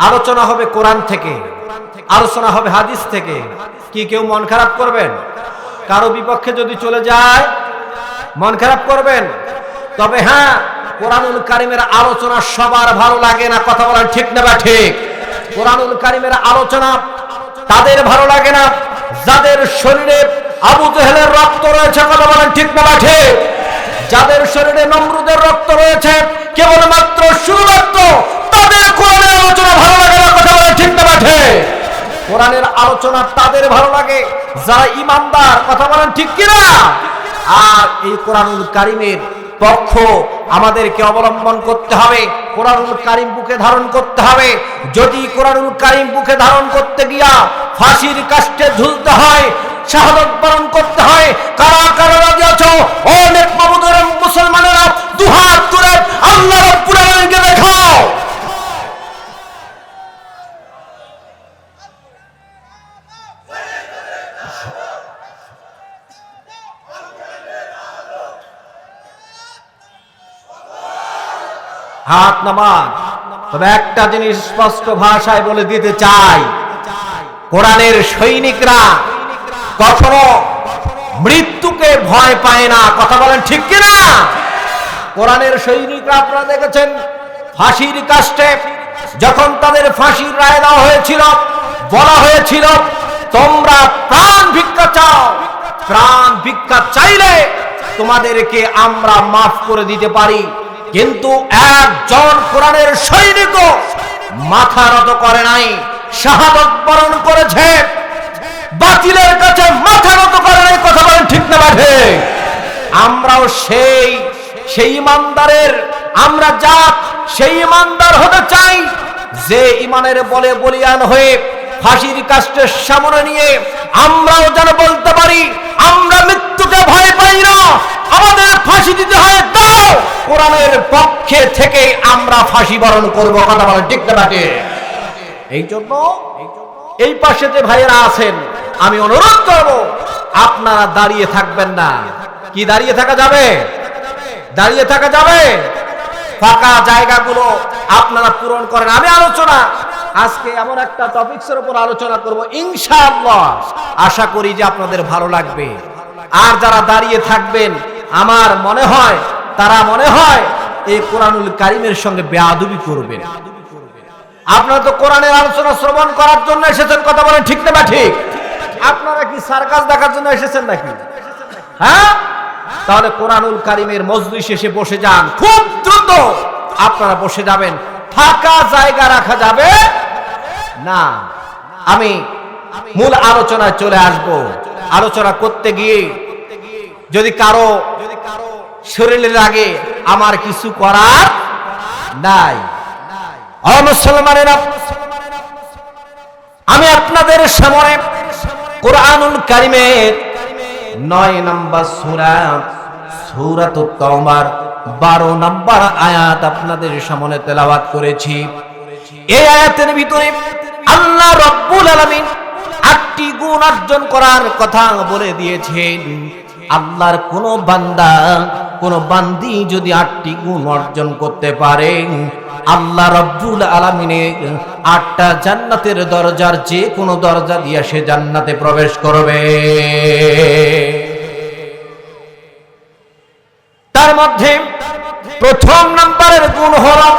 আলোচনা হবে কোরআন থেকে, আলোচনা হবে হাদিস থেকে। কি কেউ মন খারাপ করবেন? কারো বিপক্ষে যদি চলে যায় মন খারাপ করবেন? তবে হ্যাঁ, কোরআনুল কারীমের আলোচনা সবার ভালো লাগে না, কথা বলেন ঠিক না বা ঠিক? কোরআনুল কারীমের আলোচনা তাদের ভালো লাগে না যাদের শরীরে আবু জেহেলের রক্ত রয়েছে, কথা বলেন ঠিক না বা ঠিক? যাদের শরীরে নমরুদের রক্ত রয়েছে, কেবলমাত্র শুধুমাত্র তাদের কোরআনের আলোচনা ভালো লাগে না, কথা বলেন ঠিক না বা ঠিক? কোরআনের আলোচনা তাদের ভালো লাগে যারা ঈমানদার, কথা বলেন ঠিক কিনা? আর এই কোরআনুল কারীমের পক্ষ আমাদেরকে অবলম্বন করতে হবে, কোরআনুল কারীম বুকে ধারণ করতে হবে। যদি কোরআনুল কারীম বুকে ধারণ করতে গিয়া ফাঁসির কাষ্ঠে ঝুলতে হয়, শাহাদাত বরণ করতে হয়, কারা কারা রাজি আছো ও নেক মাবুদের মুসলমানেরা? দুহাত তুলে আল্লাহ রাব্বুল আলামিনকে দেখাও। হাত নামান। তবে একটা জিনিস স্পষ্ট ভাষায় বলে দিতে চাই, কোরআনের সৈনিকরা কখনো মৃত্যুকে ভয় পায় না, কথা বলেন ঠিক কিনা? কোরআনের সৈনিকরা আপনারা দেখেছেন ফাঁসির কাষ্ঠে যখন তাদের ফাঁসির রায় দেওয়া হয়েছিল, বলা হয়েছিল তোমরা প্রাণ ভিক্ষা চাও, প্রাণ ভিক্ষা চাইলে তোমাদেরকে আমরা মাফ করে দিতে পারি। কিন্তু একজন কোরআনের সৈনিক মাথা নত করে নাই, শাহাদাত বরণ করেছে, বাতিলের কাছে মাথা নত করে নাই, কথা বলেন ঠিক না বাঠে? আমরাও সেই ইমানদারের আমরা জাত, সেই ইমানদার হতে চাই যে ইমানের বলে বলিয়ান হয়ে ফাঁসির কাষ্ঠের সামনে নিয়ে আমরাও যেন বলতে পারি আমরা মৃত্যুকে ভয় পাই না, আমাদের ফাঁসি দিতে হয় দাও, কোরআনের পক্ষে থেকে আমরা ফাঁসি বরণ করব, কথা বলেন ঠিক না বাঠে? এই জন্য এই পাশে যে ভাইয়েরা আছেন আমি অনুরোধ করব আপনারা দাঁড়িয়ে থাকবেন না। কি দাঁড়িয়ে থাকা যাবে? দাঁড়িয়ে থাকা যাবে? ফাঁকা জায়গাগুলো আপনারা পূরণ করেন। আমি আলোচনা আজকে এমন একটা টপিকসের উপর আলোচনা করব, ইনশাআল্লাহ আশা করি যে আপনাদের ভালো লাগবে। আর যারা দাঁড়িয়ে থাকবেন আমার মনে হয় তারা এই কোরআনুল কারীমের সঙ্গে বেয়াদবি করবেন। আপনারা তো কোরআনের আলোচনা শ্রবণ করার জন্য এসেছেন, কথা বলেন ঠিক না ঠিক? আপনারা কি সার্কাস দেখার জন্য এসেছেন নাকি? হ্যাঁ, তাহলে কোরআনুল কারীমের মজলিসে এসে বসে যান, খুব দ্রুত আপনারা বসে যাবেন, ফাঁকা জায়গা রাখা যাবে না। আমি মূল আলোচনায় চলে আসব। আলোচনা করতে গিয়ে যদি কারো শরীরে লাগে আমার কিছু করার নাই। ও মুসলমানেরা, আমি আপনাদের সামনে কোরআনুল কারীমের 9 নম্বর সূরা সূরাতুত তাওবার 12 নম্বর আয়াত আপনাদের সামনে তেলাওয়াত করেছি। এই আয়াতের ভিতরে আল্লাহ রাব্বুল আলামিন 8টি গুণ অর্জন করার কথা বলে দিয়েছেন। আল্লাহর কোন বান্দা কোন বান্দি যদি 8টি গুণ অর্জন করতে পারে, আল্লাহ রাব্বুল আলামিনের 8টা জান্নাতের দরজার যে কোনো দরজা দিয়ে সে জান্নাতে প্রবেশ করবে। তার মধ্যে প্রথম নম্বরের গুণ হলো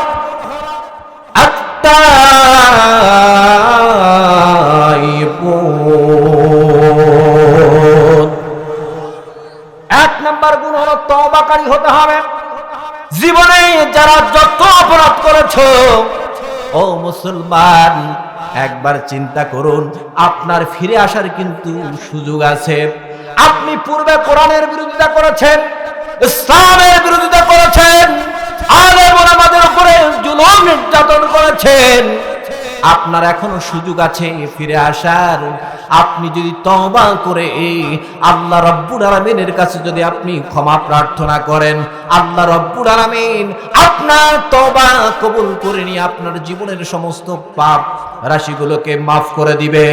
এক নম্বর গুণ হলো তওবাকারী হতে হবে। জীবনে যারা যত অপরাধ করেছো ও মুসলমান, একবার চিন্তা করুন, আপনার ফিরে আসার কিন্তু সুযোগ আছে। আপনি পূর্বে কোরআনের বিরোধিতা করেছেন, ইসলামের বিরোধিতা করেছেন, আলেম ওলামাদের উপরে জুলুম নির্যাতন করেছেন, আপনার এখনো সুযোগ আছে ফিরে আসার। আপনি যদি তওবা করে আল্লাহ রাব্বুল আলামিনের কাছে যদি আপনি ক্ষমা প্রার্থনা করেন, আল্লাহ রাব্বুল আলামিন আপনার তওবা কবুল করে নিয়ে আপনার জীবনের সমস্ত পাপ রাশিগুলোকে মাফ করে দিবে।